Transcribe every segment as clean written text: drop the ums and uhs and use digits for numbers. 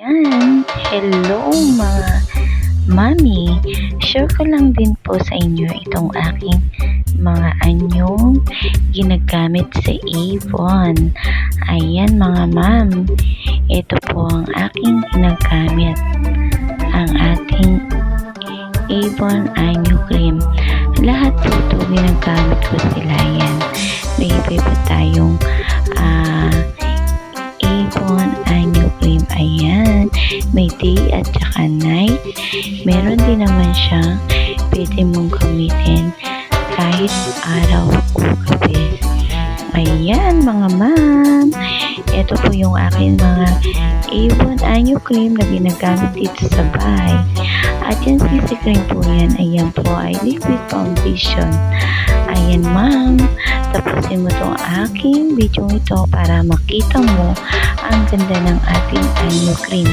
Ayan, hello mga mami. Share ko lang din po sa inyo itong aking mga anyong ginagamit sa Avon. Ayan mga ma'am, ito po ang aking ginagamit. Ang ating Avon Anyo Cream. Lahat po ito ginagamit ko sila yan. May iba pa tayong Avon Anyo Cream. Ayan. May day at saka night. Meron din naman siyang pwede mong gamitin kahit araw o gabi. Ayan mga ma'am. Ito po yung akin mga Avon Anyo Cream na ginagamit dito sa bahay. At yung CC cream po yan. Ayan po ay liquid foundation. Ayan ma'am. Tapusin mo itong aking video ito para makita mo ang ganda ng ating Anyo Cream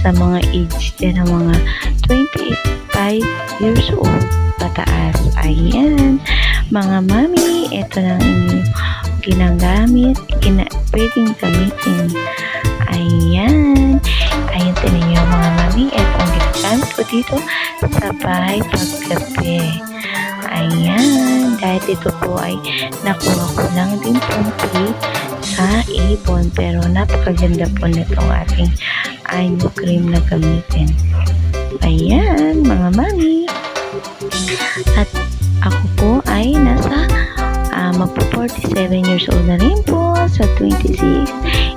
sa mga age din ng mga 25 years old pataas. Ayan mga mami, ito na ang inyong ginagamit, pwedeng gamitin. Ayan tinan nyo mga mami, ito ang ginagamit ko dito sa bahay paggabi. Ayan, dahil ito po ay nakuha ko lang din po free sa Avon, pero napakaganda po na itong ating Anyo Cream na gamitin. Ayan mga mami, at ako po ay nasa magpo 47 years old na rin po sa 26.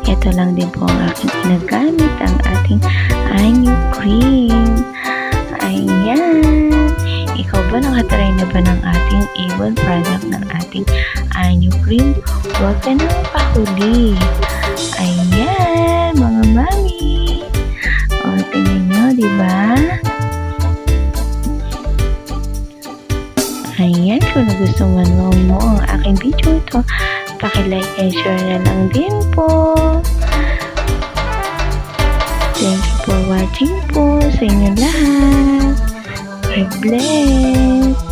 Ito lang din po ang aking ginagamit, ang ating Anyo Cream. Ayan, ikaw ba nakatry na ba ng ating Avon product, ng ating Anyo Cream? Huwag ka nang pahuli. Ayan mga mami, o tingnan nyo, diba? Ayan, kung nagustuhan mo ang aking video ito, paki-like and share na lang din po. Thank you for watching po sa inyo lahat. God bless.